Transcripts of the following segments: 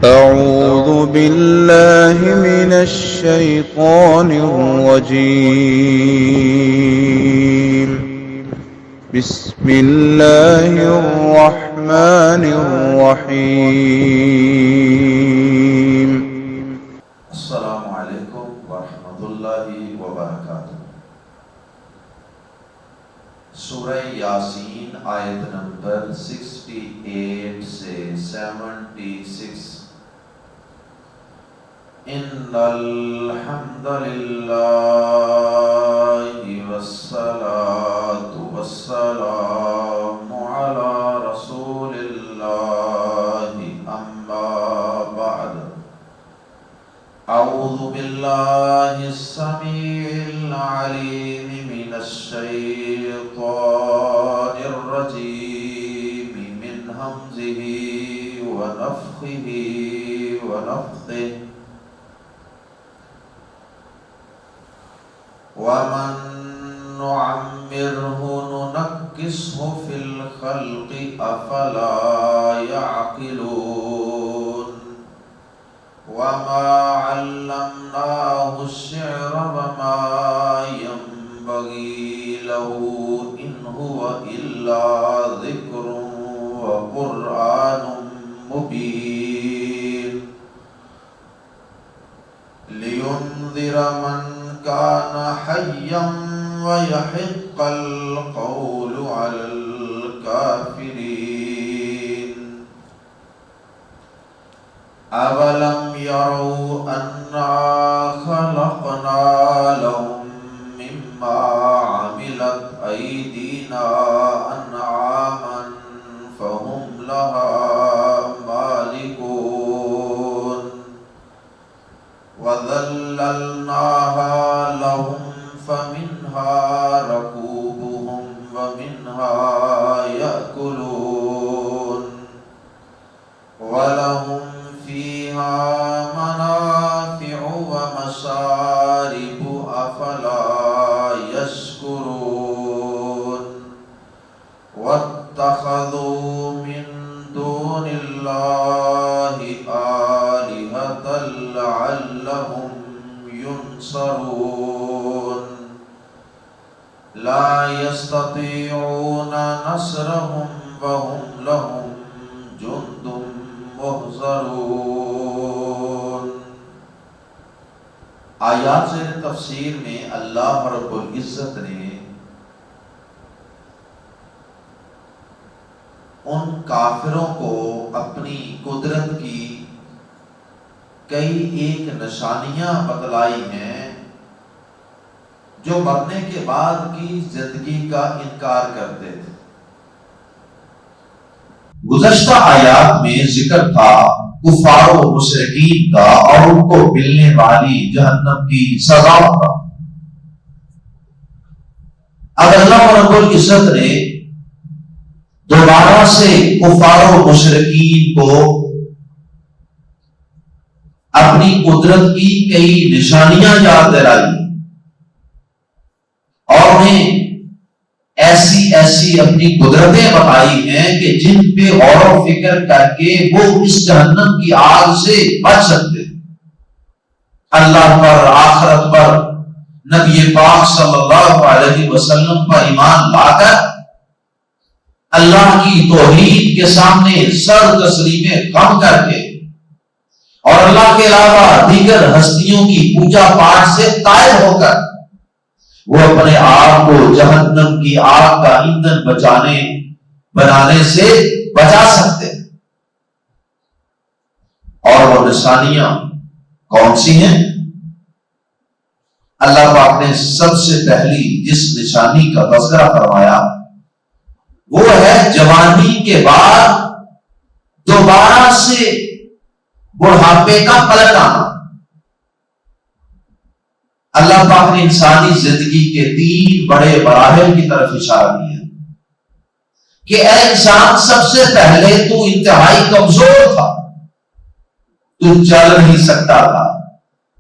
أعوذ بالله من الشيطان الرجيم. بسم الله الرحمن الرحيم. السلام علیکم ورحمۃ اللہ وبرکاتہ۔ سورہ یاسین آیت نمبر 68 سے 76۔ ان الحمد للہ والصلاة والسلام علی رسول اللہ اما بعد۔ اعوذ باللہ السمیع العلیم من الشیطان الرجیم من ہمزہ ونفخہ ونفثہ۔ ومن نعمرہ ننکسہ فی الخلق افلا يعقلون۔ وما علمناه الشعر وما ينبغي له إن هو إلا ذكر وقرآن مبين لينذر من كان حيا ويحق القول على الكافرين۔ أَوَلَمْ يَرَوْا أَنَّا خَلَقْنَا لَهُم مِّمَّا عَمِلَتْ أَيْدِينَا أَنْعَامًا فَهُمْ لَهَا مَالِكُونَ وَذَلَّلْنَاهَا لَهُمْ فَمِنْهَا رَكُوبُهُمْ وَمِنْهَا يَأْكُلُونَ وَلَهُمْ فِيهَا مَنَافِعُ وَمَشَارِبُ أَفَلَا يَشْكُرُونَ وَاتَّخَذُوا مِن دُونِ اللَّهِ آلِهَةً لَعَلَّهُمْ يُنصَرُونَ لَا يَسْتَطِيعُونَ نَصْرَهُمْ وَهُمْ لَهُمْ جُندٌ محضرون۔ آیات سے تفسیر میں اللہ رب العزت نے ان کافروں کو اپنی قدرت کی کئی ایک نشانیاں بتلائی ہیں جو مرنے کے بعد کی زندگی کا انکار کرتے تھے۔ گزشتہ آیات میں ذکر تھا کفار و مشرکین کا اور ان کو ملنے والی جہنم کی سزا کا۔ اب اللہ رب العزت نے دوبارہ سے کفار و مشرکین کو اپنی قدرت کی کئی نشانیاں یاد دلائی اور انہیں ایسی ایسی اپنی قدرتیں بتائی ہیں کہ جن پہ غور و فکر کر کے وہ اس جہنم کی آگ سے بچ سکتے ہیں۔ اللہ پر، آخرت پر، نبی پاک صلی اللہ علیہ وسلم پر ایمان لا کر اللہ کی توحید کے سامنے سر تسلیمیں خم کر کے اور اللہ کے علاوہ دیگر ہستیوں کی پوجا پاٹ سے طائب ہو کر وہ اپنے آپ کو جہنم کی آگ کا ایندھن بنانے سے بچا سکتے ہیں۔ اور وہ نشانیاں کون سی ہیں؟ اللہ پاک نے سب سے پہلی جس نشانی کا تذکرہ فرمایا وہ ہے جوانی کے بعد دوبارہ سے بڑھاپے کا پلٹ آنا۔ اللہ پاک نے انسانی زندگی کے 3 بڑے مراحل کی طرف اشارہ کیا کہ اے انسان، سب سے پہلے تو انتہائی کمزور تھا، تو چل نہیں سکتا تھا،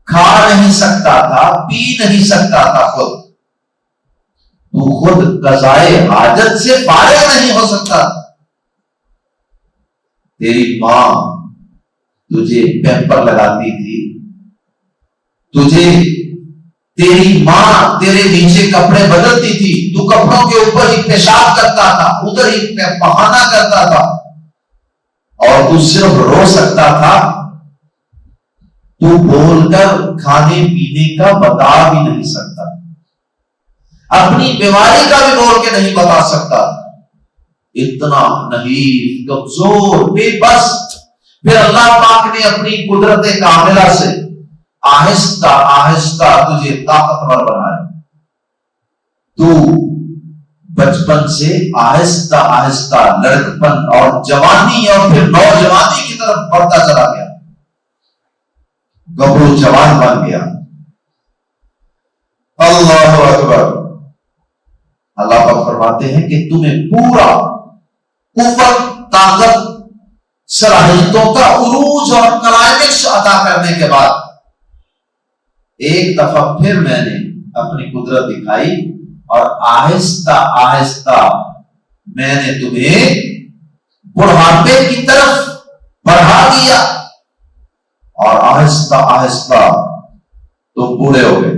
کھا نہیں سکتا تھا، پی نہیں سکتا تھا، تو خود قضائے حاجت سے فارغ نہیں ہو سکتا۔ تیری ماں تجھے پیمپر لگاتی تھی، تجھے تیری ماں تیرے نیچے کپڑے بدلتی تھی، تو کپڑوں کے اوپر ہی پیشاب کرتا تھا، ادھر ہی بہانا کرتا تھا، اور تو صرف رو سکتا تھا، تو بول کر کھانے پینے کا بتا بھی نہیں سکتا، اپنی بیماری کا بھی بول کے نہیں بتا سکتا، اتنا نحیف، کمزور، بے بس۔ پھر اللہ پاک نے اپنی قدرت کاملہ سے آہستہ آہستہ تجھے طاقتور بنایا، تو بچپن سے آہستہ آہستہ لڑکپن اور جوانی اور پھر نوجوانی کی طرف بڑھتا چلا گیا، گبرو جوان بن گیا۔ اللہ اکبر۔ اللہ پاک فرماتے ہیں کہ تمہیں پورا قوت، طاقت، صلاحیتوں کا عروج اور کلائمیکس عطا کرنے کے بعد ایک دفعہ پھر میں نے اپنی قدرت دکھائی اور آہستہ آہستہ میں نے تمہیں بڑھاپے کی طرف بڑھا دیا، اور آہستہ آہستہ تم بوڑھے ہو گئے،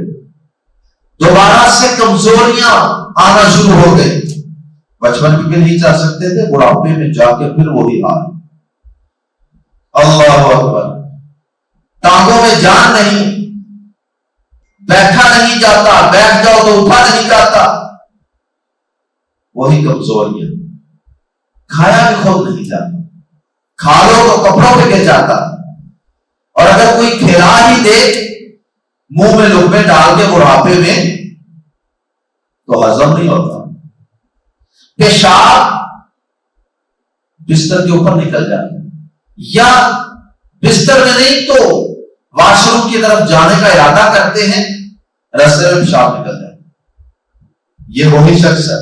دوبارہ سے کمزوریاں آنا شروع ہو گئی، بچپن میں بھی نہیں جا سکتے تھے، بڑھاپے میں جا کے پھر وہی حال۔ اللہ اکبر۔ ٹانگوں میں جان نہیں، بیٹھا نہیں جاتا، بیٹھ جاؤ تو اٹھا نہیں جاتا، وہی کمزوریاں، کھایا بھی خود نہیں جاتا، کھا لو تو کپڑوں پہ گر جاتا، اور اگر کوئی کھلا ہی دے منہ میں لقمے ڈال کے بڑھاپے میں تو ہضم نہیں ہوتا، پیشاب بستر کے اوپر نکل جاتا، یا بستر میں نہیں تو واش روم کی طرف جانے کا ارادہ کرتے ہیں، راستے میں پیشاب نکل جاتا۔ یہ وہی شخص ہے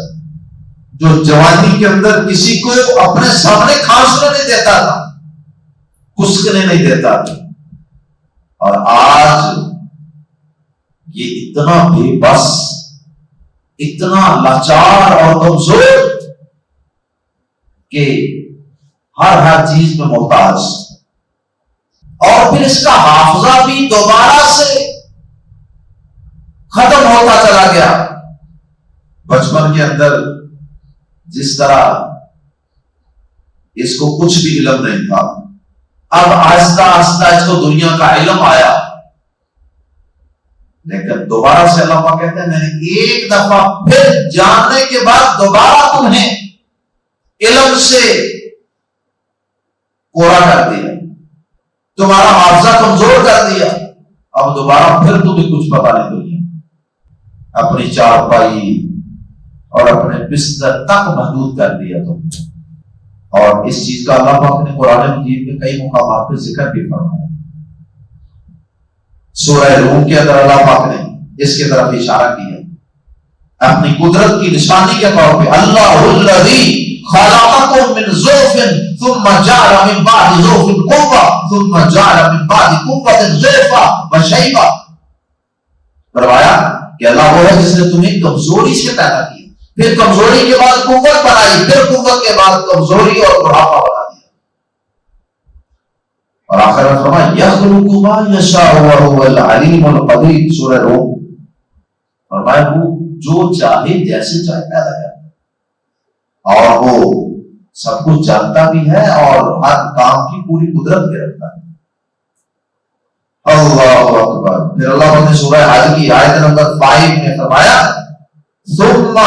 جو جوانی کے اندر کسی کو اپنے سامنے کھانسنے نہیں دیتا تھا، کسکنے نہیں دیتا تھا، اور آج یہ اتنا بے بس، اتنا لاچار اور کمزور کہ ہر چیز میں محتاج، اور پھر اس کا حافظہ بھی دوبارہ سے ختم ہوتا چلا گیا۔ بچپن کے اندر جس طرح اس کو کچھ بھی علم نہیں تھا، اب آہستہ آہستہ اس کو دنیا کا علم آیا، لیکن دوبارہ سے اللہ پاک کہتے ہیں میں نے ایک دفعہ پھر جاننے کے بعد دوبارہ تمہیں علم سے کوڑا کر دیا، تمہارا حافظہ کمزور کر دیا، اب دوبارہ پھر تمہیں کچھ پتا نہیں دنیا، اپنی چارپائی اور اپنے بستر تک محدود کر دیا تم۔ اور اس چیز کا اللہ پاک نے قرآن مجید میں کئی مقامات پہ ذکر بھی فرمایا۔ سورہ روم کے اندر اللہ پاک نے اس کی طرف اشارہ کیا اپنی قدرت کی نشانی کے طور پہ، اللہ الذی خلقکم من ضعف ثم جعل من بعد ضعف قوة ثم جعل من بعد قوة ضعفا وشیبا۔ فرمایا کہ اللہ وہ ہے جس نے تمہیں کمزوری سے پیدا کیا، پھر کمزوری کے بعد قوت بنائی، پھر قوت کے بعد کمزوری اور بڑھاپا بنا دیا، اور آخر میں فرمایا یخلق ما یشاء وهو العلیم القدیر۔ سورہ روم فرمایا وہ جو چاہے جیسے چاہے پیدا کرتا ہے، اور وہ سب کچھ جانتا بھی ہے اور ہر کام کی پوری قدرت بھی رکھتا ہے۔ اللہ اکبر۔ پھر اللہ نے سورہ حج کی آیت نمبر 5 میں فرمایا ثم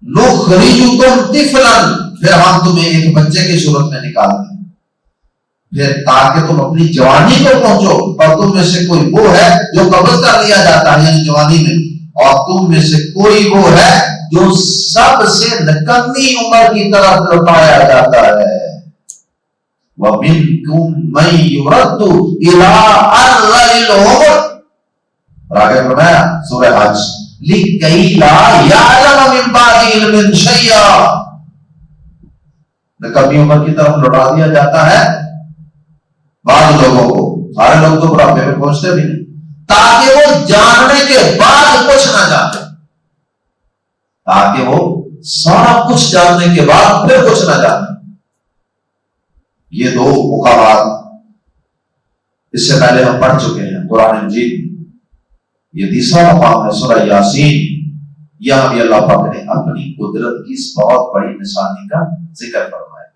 نخرجکم طفلا، پھر ہم تمہیں ایک بچے کی صورت میں نکالتے ہیں، پھر تاکہ تم اپنی جوانی کو پہنچو، اور تم میں سے کوئی وہ ہے جو قبض کر لیا جاتا ہے یعنی جوانی میں، اور تم میں سے کوئی وہ ہے جو سب سے نکمی عمر کی طرف لوٹایا جاتا ہے۔ وَمِنْكُمْ مَنْ يُرَدُّ إِلَىٰ أَرْذَلِ الْعُمُرِ، اور آگے فرمایا سورہ حج لِكَيْ لَا يَعْلَمَ مِنْ بَعْدِ عِلْمٍ شَيْئًا، نکمی عمر کی طرف لوٹا دیا جاتا ہے بعض لوگوں کو، سارے لوگ تو بڑھاپے میں پہنچتے بھی نہیں، تاکہ وہ جاننے کے بعد کچھ نہ جانے، تاکہ وہ سارا کچھ جاننے کے بعد پھر کچھ نہ جانے۔ یہ دو مقامات اس سے پہلے ہم پڑھ چکے ہیں قرآن مجید، یہ تیسرا مقام ہے سورہ یاسین، یہاں بھی اللہ پاک نے اپنی قدرت کی اس بہت بڑی نشانی کا ذکر فرمایا۔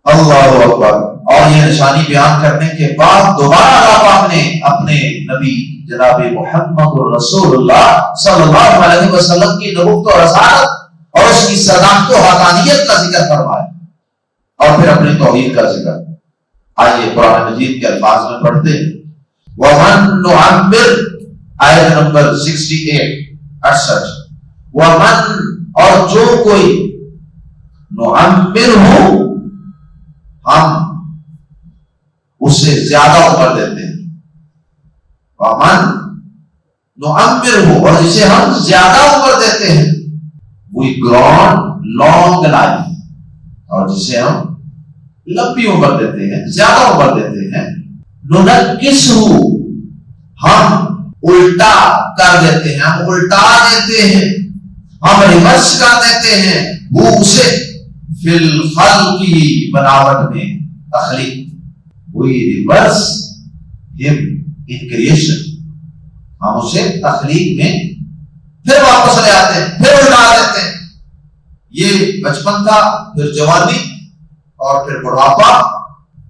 اللہ اکبر۔ اور یہ نشانی بیان کرنے کے بعد دوبارہ اللہ پاک نے اپنے نبی جناب محمد رسول اللہ صلی اللہ علیہ وسلم کی نبوت و رسالت اور اس کی صداقت و حقانیت کا ذکر فرمایا، اور پھر اپنی توحید کا ذکر۔ آئیے قرآن مجید کے الفاظ میں پڑھتے ہیں۔ وَمَن نُعَمِّرْ، آیت نمبر 68 وَمَن، اور جو کوئی، نُعَمِّرْ ہو، ہم اسے زیادہ عمر دیتے ہیں، وَمَن نُعَمِّرْ ہو، اور جسے ہم زیادہ عمر دیتے ہیں، we grant long life، اور جسے ہم لمبی عمر دیتے ہیں، زیادہ عمر دیتے ہیں، نُنَكِّسْهُ، ہم الٹا کر دیتے ہیں، ہم الٹا دیتے ہیں، ہم ریورس کر دیتے ہیں، وہ اسے فی الخلق کی بناوٹ میں، تخلیق، وہی ریورس ہم ان کریشن، ہم اسے تخلیق میں پھر واپس لے آتے ہیں، پھر الٹا دیتے ہیں۔ یہ بچپن تھا، پھر جوانی، اور پھر بڑھاپا،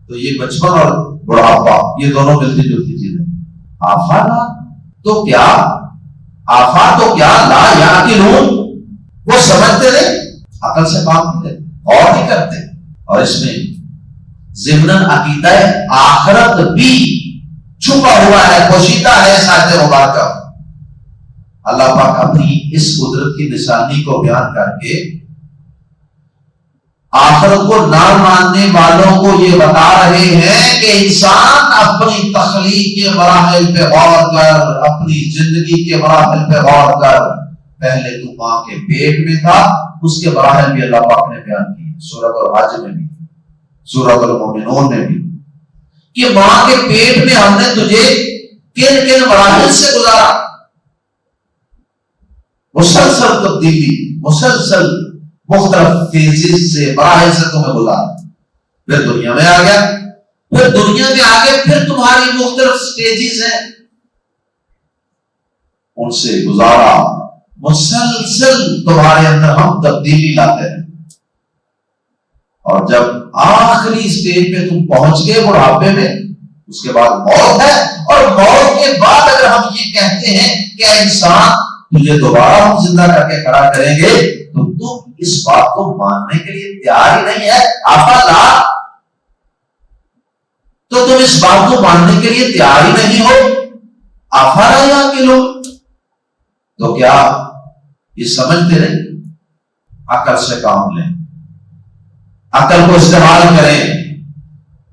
تو یہ بچپن اور بڑھاپا یہ دونوں ملتی جلتی چیزیں۔ آفات تو کیا، آفات تو کیا لا یعقلون، وہ سمجھتے نہیں، عقل سے کام نہیں لیتے، اور نہیں کرتے، اور اس میں ضمن عقیدہ آخرت بھی چھپا ہوا ہے، پوشیدہ ہے اس آیت مبارکہ۔ اللہ پاک اپنی اس قدرت کی نشانی کو بیان کر کے آخرت کو نہ ماننے والوں کو یہ بتا رہے ہیں کہ انسان اپنی تخلیق کے مراحل پہ غور کر، اپنی زندگی کے مراحل پہ غور کر۔ پہلے تو ماں کے پیٹ میں تھا، اس کے مراحل بھی اللہ پاک نے بیان کیے، سورۃ الحج میں بھی، سورۃ المومنون میں بھی، کہ ماں کے پیٹ میں ہم نے تجھے کن کن مراحل سے گزارا، مسلسل تبدیلی، مسلسل مختلف فیزز سے، مراحل سے تمہیں گزارا، پھر دنیا میں آ گیا، پھر دنیا کے آگے پھر تمہاری مختلف سٹیجز ہیں، ان سے گزارا، مسلسل تمہارے اندر ہم تبدیلی لاتے ہیں، اور جب آخری سٹیج پہ تم پہنچ گئے بڑھاپے میں، اس کے بعد موت ہے، اور موت کے بعد اگر ہم یہ کہتے ہیں کہ انسان تجھے دوبارہ ہم زندہ کر کے کھڑا کریں گے، تو تم اس بات کو ماننے کے لیے تیار ہی نہیں ہے، افلا، تو تم اس بات کو ماننے کے لیے تیار ہی نہیں ہو، افلا یعقلون، تو کیا یہ سمجھتے نہیں؟ عقل سے کام لیں، عقل کو استعمال کریں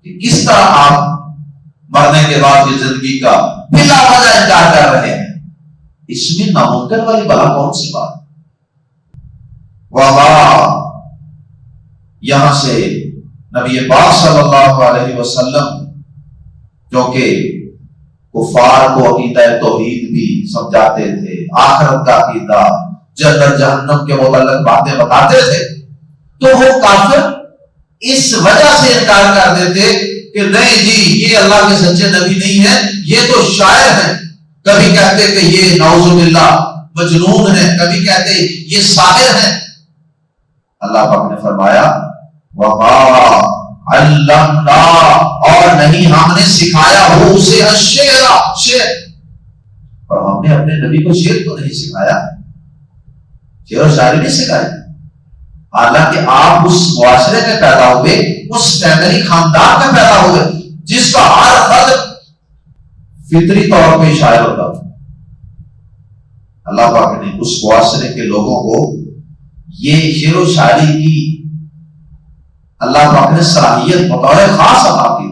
کہ کس طرح آپ مرنے کے بعد کی زندگی کا بلا وجہ انکار کر رہے ہیں، اس میں ناممکن والی بلا کون سی بات؟ وہاں یہاں سے نبی پاک صلی اللہ علیہ وسلم کیونکہ کفار کو عقیدہ توحید بھی سمجھاتے تھے، آخرت کا عقیدہ، جنت جہنم کے متعلق باتیں بتاتے تھے، تو وہ کافر اس وجہ سے انکار کر دیتے کہ نہیں جی یہ اللہ کے سچے نبی نہیں ہے، یہ تو شاعر ہیں، کبھی کہتے کہ یہ نعوذ باللہ مجنون ہے، کبھی کہتے یہ ساحر ہیں۔ اللہ پاک نے فرمایا وَمَا عَلَّمْنَا، اور نہیں ہم نے سکھایا ہو اسے الشعر، شعر، اور ہم نے اپنے نبی کو شعر تو نہیں سکھایا، شعر و شاعری نہیں سکھائی، حالانکہ آپ اس معاشرے میں پیدا ہوئے، اس فیملی خاندان میں پیدا ہوئے جس کا ہر فرد فطری طور پہ شاعر ہوتا تھا۔ اللہ پاک نے اس معاشرے کے لوگوں کو یہ شعر و شاعری کی اللہ پاک نے صلاحیت بطور خاص عطا کی،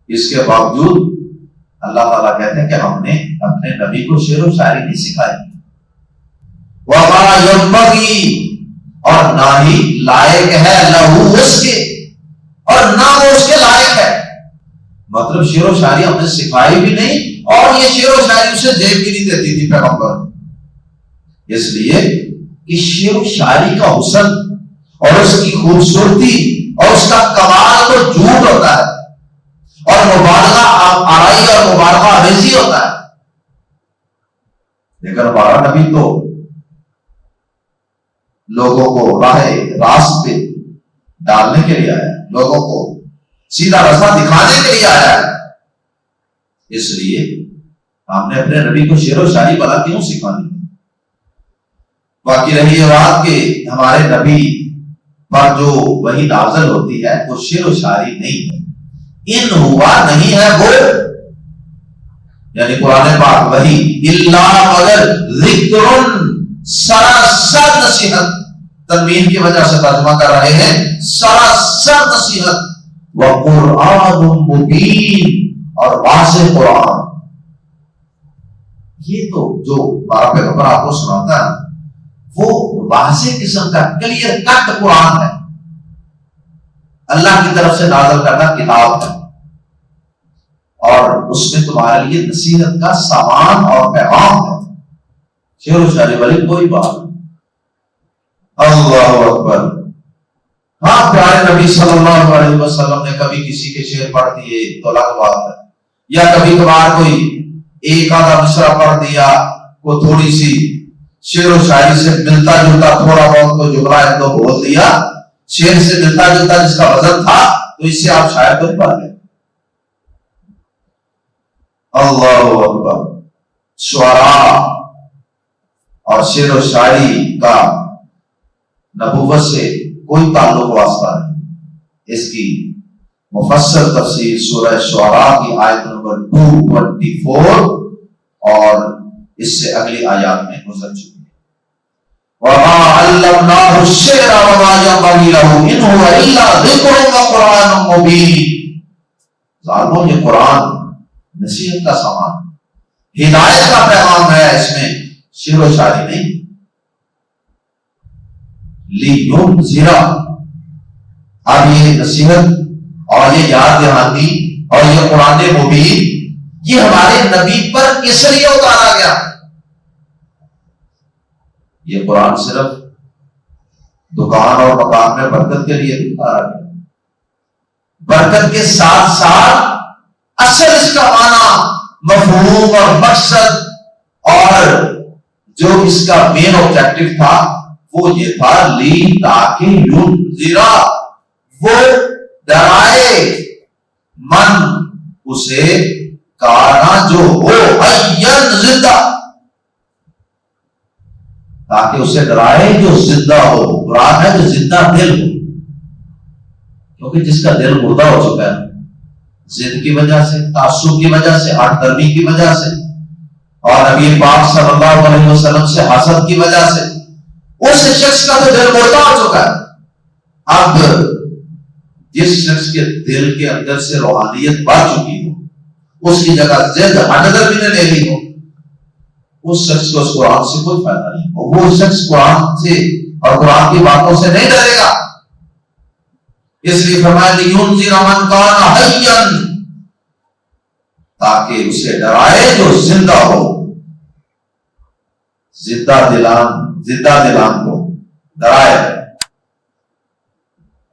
اس کے باوجود اللہ تعالیٰ کہتے ہیں کہ ہم نے اپنے نبی کو شعر و شاعری نہیں سکھائی، وَمَا يَنبَغِي، اور نہ ہی لائق ہے لہو اس کے، اور نہ وہ اس کے لائق ہے، مطلب شعر و شاعری ہم نے سکھائی بھی نہیں، اور یہ شعر و شاعری اسے جیب بھی نہیں دیتی تھی پیغمبر، اس لیے کہ شعر و شاعری کا حسن اور اس کی خوبصورتی اور اس کا کمال تو جھوٹ ہوتا ہے، اور مبالغہ آرائی اور مبالغہ ریزی ہوتا ہے. لیکن ہمارا نبی تو لوگوں کو راست پہ ڈالنے کے لیے آیا ہے, لوگوں کو سیدھا راستہ دکھانے کے لیے آیا ہے. اس لیے ہم نے اپنے نبی کو شعر و شاعری بلا کیوں سکھانی. باقی رہی یہ بات کہ ہمارے نبی پر جو وحی نازل ہوتی ہے وہ شعر و شاعری نہیں ہے, ان ہوا نہیں ہے وہ, یعنی قرآن پاک وحی الا مگر ذکر سراسر نصیحت, تنوین کی وجہ سے ترجمہ کر رہے ہیں سراسر نصیحت, وقرآن مبین اور واضح قرآن. یہ تو جو ہمارا پیغمبر آپ کو سناتا ہے وہ واضح قسم کا کلیئر کٹ قرآن ہے, اللہ کی طرف سے نازل کرنا کتاب ہے, اور اس میں تمہارے لیے نصیحت کا سامان اور پیغام ہے. شعر و شاعری والی کوئی بات نہیں. اللہ اکبر. ہاں پیارے نبی صلی اللہ علیہ وسلم نے کبھی کسی کے شعر پڑھ دیے تو الگ بات ہے, یا کبھی کبھار کوئی ایک آدھا مصرع پڑھ دیا, کو تھوڑی سی شعر و شاعری سے ملتا جلتا تھوڑا بہت کو جملہ ایک دو بول دیا, شعر سے ملتا جلتا جس کا وزن تھا, تو اس سے آپ شاعر تو پڑھ گئے. اللہ اکبر. شعراء اور شعر و شاعری کا نبوت سے کوئی تعلق واسطہ نہیں. اس کی مفصل تفسیر سورہ شعراء کی آیت نمبر 224 اور اس سے اگلی آیات میں گزر چکی ہے. وَمَا عَلَّمْنَاهُ الشِّعْرَ وَمَا يَنبَغِي لَهُ إِنْ هُوَ إِلَّا ذِكْرٌ وَقُرْآنٌ مُبِينٌ. ظالموں, یہ قرآن نصیحت کا سامان, ہدایت کا پیغام ہے, اس میں شعر و شاعری نہیں. لِيُنذِرَ, اب یہ نصیحت اور یہ یاد دہانی اور یہ قرآن مبین یہ ہمارے نبی پر کس لیے اتارا گیا. یہ قرآن صرف دکان اور مکان میں برکت کے لیے اتارا گیا. برکت کے ساتھ ساتھ اصل اس کا معنی, مفہوم اور مقصد اور جو اس کا مین آبجیکٹو تھا وہ یہ تھا لی تاکہ ینذرا, وہ ڈرائے من اسے کانا جو ہو حیّن زندہ, تاکہ اسے ڈرائے جو زندہ ہو. قرآن ہے جو زندہ دل ہو, کیونکہ جس کا دل مردہ ہو چکا ہے ضد کی وجہ سے, تعصب کی وجہ سے, ہٹ درمی کی وجہ سے, اور نبی پاک صلی اللہ علیہ وسلم سے حسد کی وجہ سے, اس شخص کا تو دل مردہ ہو چکا ہے. اب جس شخص کے دل کے اندر سے روحانیت بڑھ چکی ہو, اس کی جگہ ضد ہٹ درمی نے لے لی ہو, اس شخص کو اس قرآن سے کوئی فائدہ نہیں. وہ شخص قرآن سے اور قرآن کی باتوں سے نہیں ڈرے گا. اس لیے فرمایا لِيُنذِرَ مَنْ كَانَ حَيًّا, تاکہ اسے ڈرائے جو زندہ ہو. زندہ دلان کو ڈرائے.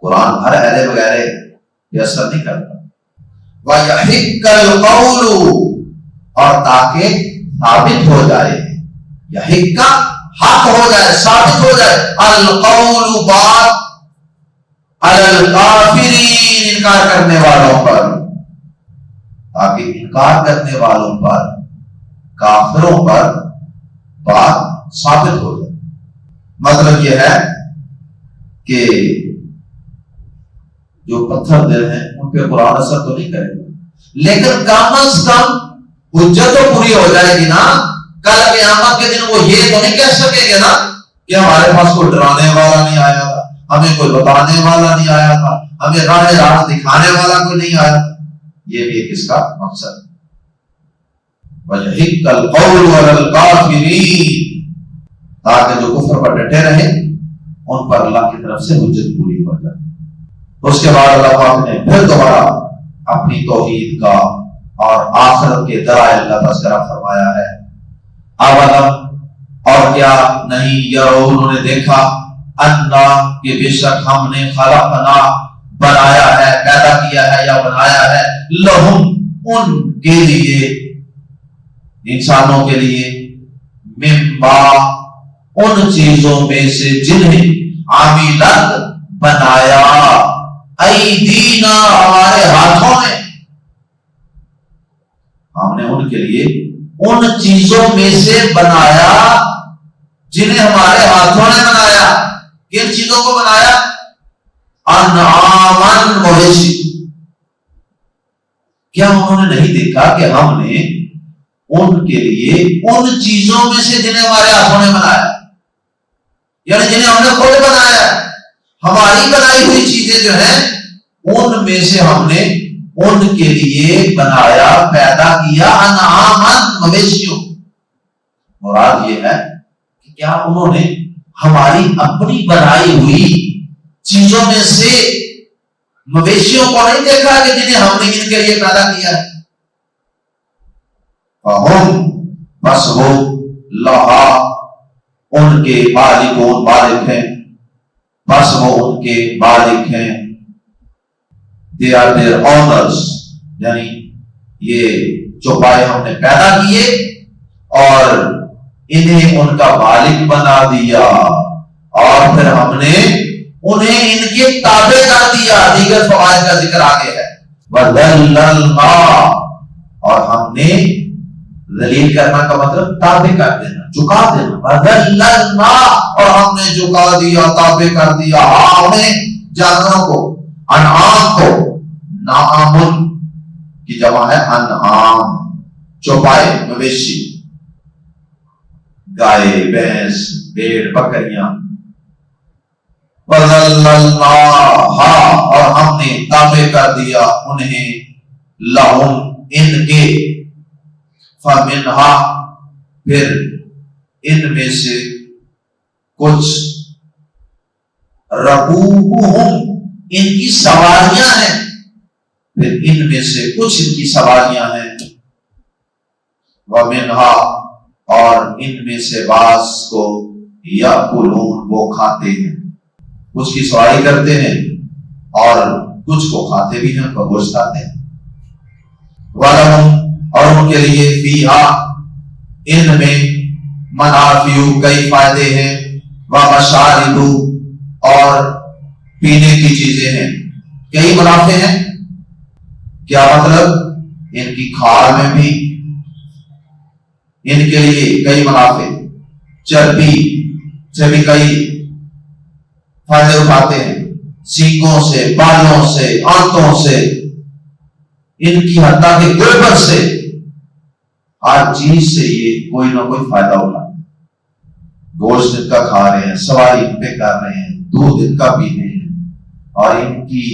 قرآن ہر اہلے وغیرہ یہ اثر نہیں کرتا. وَيَحِقَّ الْقَوْلُ, اور تاکہ ثابت ہو جائے, یحق حق ہو جائے, ثابت ہو جائے, القول بات, علی الکافرین انکار کرنے والوں پر, تاکہ انکار کرنے والوں پر, کافروں پر بات ثابت ہو جائے. مطلب یہ ہے کہ جو پتھر دل ہیں ان پہ قرآن اثر تو نہیں کرے گا, لیکن کم از کم حجت تو پوری ہو جائے گی نا. کل قیامت کے دن وہ یہ تو نہیں کہہ سکیں گے نا کہ ہمارے پاس کوئی ڈرانے والا نہیں آیا تھا, ہمیں کوئی بتانے والا نہیں آیا تھا, ہمیں راہ راست دکھانے والا کوئی نہیں آیا تھا. یہ بھی ایک اس کا مقصد ہے. وَيَحِقَّ الْقَوْلُ عَلَى الْكَافِرِينَ, تاکہ جو کفر پر ڈٹے رہے ان پر اللہ کی طرف سے حجت پوری ہو جائے. اس کے بعد اللہ پاک نے پھر دوبارہ اپنی توحید کا اور آخرت کے دلائل کا تذکرہ فرمایا ہے. اولم, اور کیا نہیں, یرون, انہوں نے دیکھا, انا, کہ بے شک ہم نے, خلقنا, بنایا ہے, پیدا کیا ہے یا بنایا ہے, لہم ان کے لیے، انسانوں کے لیے، مما ان چیزوں میں سے جنہیں عاملت بنایا ایدینا ہمارے ہاتھوں نے، ہم نے ان کے لیے ان چیزوں میں سے بنایا جنہیں ہمارے ہاتھوں نے بنایا۔ کن چیزوں کو بنایا؟ انعامن مویشی۔ کیا انہوں نے نہیں دیکھا کہ ہم نے ان کے لیے ان چیزوں میں سے جنہیں ہمارے ہاتھوں نے بنایا، یعنی جنہیں ہم نے خود بنایا، ہماری بنائی ہوئی چیزیں جو ہیں ان میں سے ہم نے ان کے لیے بنایا، پیدا کیا انعامن مویشیوں۔ مراد یہ ہے کہ کیا انہوں نے ہماری اپنی بنائی ہوئی چیزوں میں سے مویشیوں کو نہیں دیکھا کہ جنہیں ہم نے ان کے لیے پیدا کیا ہے؟ بس وہ لہا ان کے مالکون مالک ہیں، بس وہ ان کے مالک ہیں، they are their owners، یعنی یہ چوپائے ہم نے پیدا کیے اور انہیں ان کا مالک بنا دیا، اور پھر ہم نے انہیں ان کے تابع کر دیا۔ دیگر فوائد کا ذکر آگے ہے۔ وَذَلَّلْنَا، اور ہم نے ذلیل کرنا کا مطلب تابع کر دینا، جھکا دینا۔ وَذَلَّلْنَا، اور ہم نے جھکا دیا، تابع کر دیا انہیں، جانوروں کو، انعام کو۔ نعامن کی جمع ہے انعام، چوپائے، مویشی، گائے، بھینس، بھیڑ، بکریاں۔ وَذَلَّلْنَاهَا، اور ہم نے تابع کر دیا انہیں، لہم ان کے، فَمِنْهَا، پھر ان میں سے کچھ، رَكُوبُهُمْ، ان کی سواریاں ہیں، پھر ان میں سے کچھ ان کی سواریاں ہیں، وَمِنْهَا، اور ان میں سے بعض کو، یَأْکُلُونَ، وہ کھاتے ہیں، کچھ کی سواری کرتے ہیں اور کچھ کو کھاتے بھی ہیں، ان کا گوشت کھاتے ہیں۔ وَلَهُمْ، اور ان کے لیے، فِيهَا، ان میں، منافع، کئی فائدے ہیں، وَمَشَارِبُ، اور پینے کی چیزیں ہیں، کئی منافع ہیں۔ کیا مطلب؟ ان کی کھال میں بھی ان کے لیے کئی منافع، چربی سے بھی کئی فائدے اٹھاتے ہیں، سینگوں سے، بالوں سے، آنتوں سے، ان کی حتیٰ کے گوبر سے، ہر چیز سے یہ کوئی نہ کوئی فائدہ اٹھاتے ہیں۔ گوشت ان کا کھا رہے ہیں، سواری ان پہ کر رہے ہیں، دودھ ان کا پی رہے ہیں، اور ان کی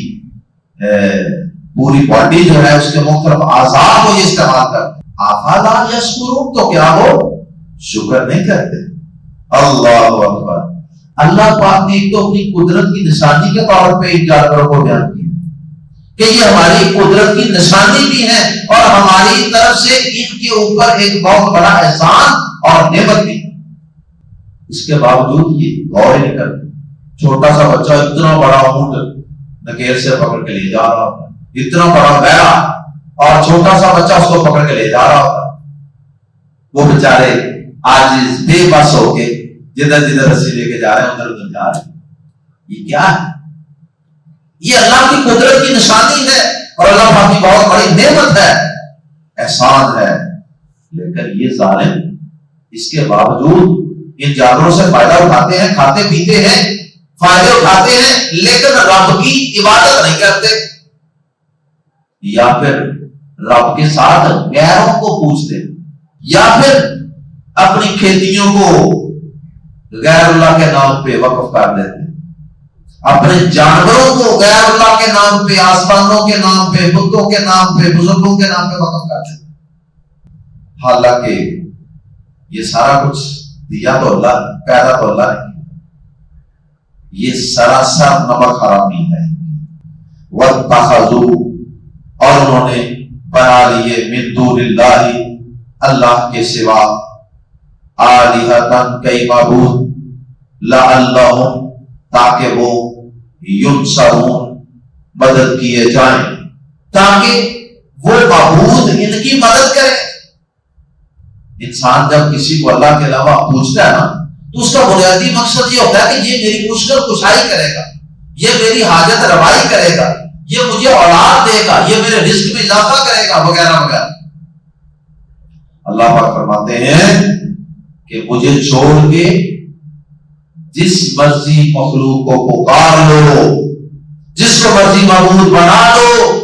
پوری باڈی جو ہے اس کے مختلف اعضاء کو یہ استعمال کرتے ہیں۔ افلا یشکرون، تو کیا وہ شکر نہیں کرتے؟ اللہ اکبر۔ اللہ پاک نے ایک تو اپنی قدرت کی نشانی کے طور پہ ان جانوروں کو بیان کیا کہ یہ ہماری قدرت کی نشانی بھی ہے اور ہماری طرف سے ان کے اوپر ایک بہت بڑا احسان اور نعمت بھی۔ اس کے باوجود یہ غور نہیں کرتے۔ چھوٹا سا بچہ اتنا بڑا اونٹ نکیل سے پکڑ کے لے جا رہا ہوتا، اتنا بڑا بیڑا، اور چھوٹا سا بچہ اس کو پکڑ کے لے جا رہا ہوتا، وہ بیچارے عاجز، بے بس ہو کے جدھر جدھر رسی لے کے جا رہے ہیں ادھر ادھر جا رہے ہیں۔ یہ کیا ہے؟ یہ اللہ کی قدرت کی نشانی ہے اور اللہ پاک کی بہت بڑی نعمت ہے، احسان ہے۔ لیکن یہ ظالم اس کے باوجود ان جانوروں سے فائدہ اٹھاتے ہیں، کھاتے پیتے ہیں، فائدے اٹھاتے ہیں، لیکن رب کی عبادت نہیں کرتے، یا پھر رب کے ساتھ غیروں کو پوجتے، یا پھر اپنی کھیتیوں کو غیر اللہ کے نام پہ وقف کر دیتے، اپنے جانوروں کو غیر اللہ کے نام پہ، آسمانوں کے نام پہ، بتوں کے نام پہ، بزرگوں کے نام پہ وقف کر دیتے۔ حالانکہ یہ سارا کچھ دیا تو اللہ، پیدا تو اللہ نے، یہ سراسر نمک حرامی ہے۔ وَاتَّخَذُوا، اور انہوں نے بنا لیے، من دون اللہ، اللہ کے سوا، آلہۃ، کئی معبود، لعلہم، تاکہ وہ، ینصرون، مدد کیے جائیں، تاکہ وہ معبود ان کی مدد کرے. انسان جب کسی کو اللہ کے علاوہ پوچھتا ہے نا تو اس کا بنیادی مقصد یہ ہوتا ہے کہ یہ میری مشکل کشائی کرے گا، یہ میری حاجت روائی کرے گا، یہ مجھے اولاد دے گا، یہ میرے رزق میں اضافہ کرے گا، وغیرہ وغیرہ. اللہ پاک فرماتے ہیں کہ مجھے چھوڑ کے جس مرضی مخلوق کو پکار لو، جس کو مرضی معبود بنا لو.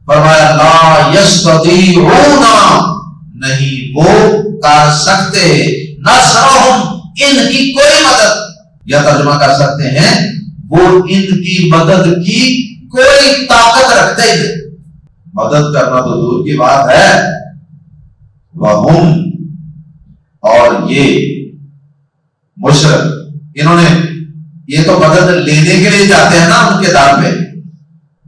فرمایا لا یستطیعون، نہیں وہ کر سکتے، نصرہم، ان کی کوئی مدد، یا ترجمہ کر سکتے ہیں وہ ان کی مدد کی کوئی طاقت رکھتے ہی نہیں. مدد کرنا تو دور کی بات ہے. وہم، اور یہ مشرک، انہوں نے یہ تو مدد لینے کے لیے جاتے ہیں نا ان کے در پہ،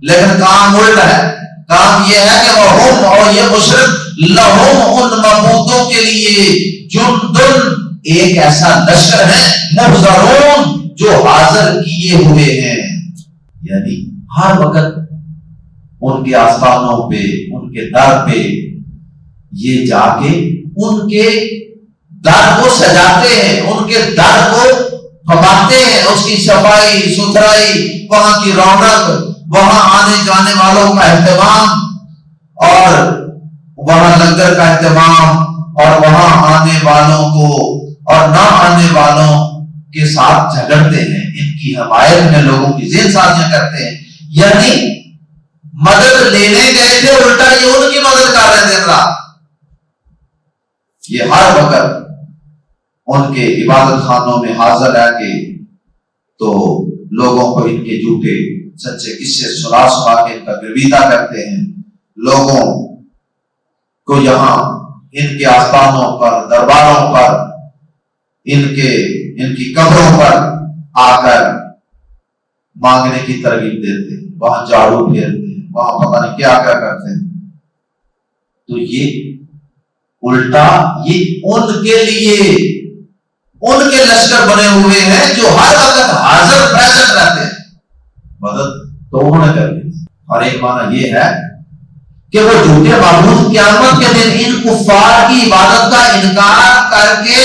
لیکن کام الٹا ہے. کام یہ ہے کہ وہم، اور یہ مشرک، لہم، ان معبودوں کے لیے، جندن، ایک ایسا لشکر ہے، محضرون، جو حاضر کیے ہوئے ہیں. یعنی ہر وقت ان کے آستانوں پہ، ان کے در پہ یہ جا کے ان کے در کو سجاتے ہیں، ان کے در کو پھپاتے ہیں، اس کی صفائی ستھرائی، وہاں کی رونق، وہاں آنے جانے والوں کا اہتمام، اور وہاں لنگر کا اہتمام، اور وہاں آنے والوں کو اور نہ آنے والوں کے ساتھ جھگڑتے ہیں، ان کی حمایت میں لوگوں کی ذہن سازیاں کرتے ہیں. یعنی مدد لینے گئے تھے، الٹا یہ ان کی مدد کر رہے تھے. یہ ہر وقت ان کے عبادت خانوں میں حاضر ہے کہ تو لوگوں کو ان کے جھوٹے سچے قصے سنا سنا کے ان کا گرویدہ کرتے ہیں. لوگوں کو یہاں ان کے آستانوں پر، درباروں پر، ان کی قبروں پر آ کر مانگنے کی ترغیب دیتے ہیں، وہاں جھاڑو پھیرتے ہیں، وہاں پتہ نہیں کیا کیا کرتے ہیں. تو یہ الٹا یہ ان کے لیے ان کے لشکر بنے ہوئے ہیں جو ہر وقت حاضر پریزنٹ رہتے ہیں. مدد تو انہوں نے کر دی. اور ایک معنی یہ ہے کہ وہ جھوٹے معبود قیامت کے دن ان کفار کی عبادت کا انکار کر کے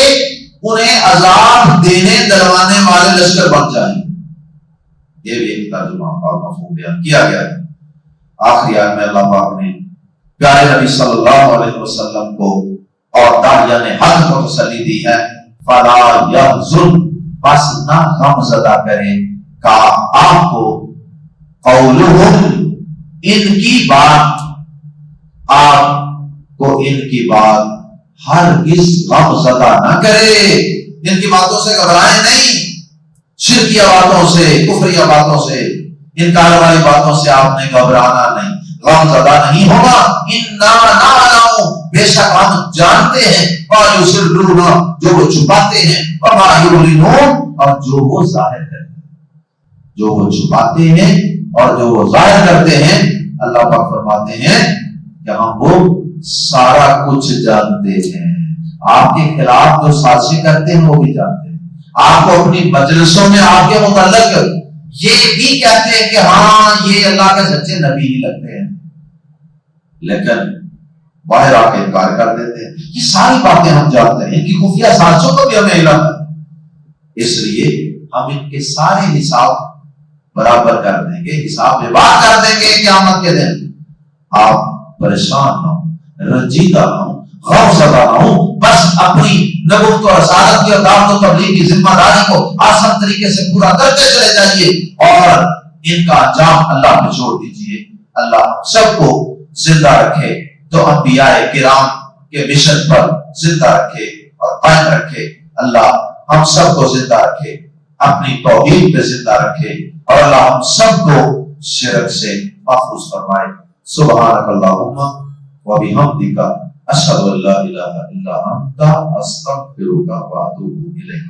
انہیں عذاب دینے دلوانے والے لشکر بن جائیں. یہ بھی ایک ترجمہ اور مفہوم بیان کیا گیا ہے. آخری آیت میں اللہ پاک نے پیارے نبی صلی اللہ علیہ وسلم کو اور داعیان حق کو تسلی دی ہے. فلا یحزن، بس نہ غم زدہ کرے کا آپ کو قولہم، ان کی بات، آپ کو ان کی بات ہرگز غم زدہ نہ کرے. ان کی باتوں سے گھبرائیں نہیں، شرکیہ باتوں سے، کفریہ باتوں سے، انکار والی باتوں سے آپ نے گھبرانا نہیں، غم زدہ نہیں ہوگا. انا نعلم، بے شک ہم جانتے ہیں، ما یسرون، جو وہ چھپاتے ہیں، وما یعلنون، اور جو وہ ظاہر کرتے ہیں. جو وہ چھپاتے ہیں اور جو وہ ظاہر کرتے ہیں، اللہ پاک فرماتے ہیں کہ ہم وہ سارا کچھ جانتے ہیں. آپ کے خلاف جو سازشیں کرتے ہیں وہ بھی جانتے ہیں. آپ کو اپنی مجلسوں میں آپ کے متعلق یہ بھی کہتے ہیں کہ ہاں یہ اللہ کے سچے نبی ہی لگتے ہیں، لیکن باہر آ کے انکار کر دیتے ہیں. یہ ساری باتیں ہم جانتے ہیں، ان کی خفیہ سازشوں کو بھی ہمیں علم ہے. اس لیے ہم ان کے سارے حساب برابر کر دیں گے، حساب میں بات کر دیں گے قیامت کے دن. آپ پریشان نہ ہوں، رنجیدہ نہ ہوں، غم زدہ نہ ہوں، بس اپنی نبوت و رسالت کی اور دعوت و تبلیغ کی ذمہ داری کو آسان طریقے سے پورا کرتے چلے جائیے اور ان کا انجام اللہ پہ چھوڑ دیجیے. اللہ سب کو زندہ رکھے تو انبیاء کرام کے مشن پر زندہ رکھے اور قائم رکھے. اللہ ہم سب کو زندہ رکھے، اپنی توحید پہ زندہ رکھے، اور اللہ ہم سب کو شرک سے محفوظ فرمائے. سبحانک اللہم و بحمدک، اشہد ان لا الہ الا انت، استغفرک و اتوب الیک.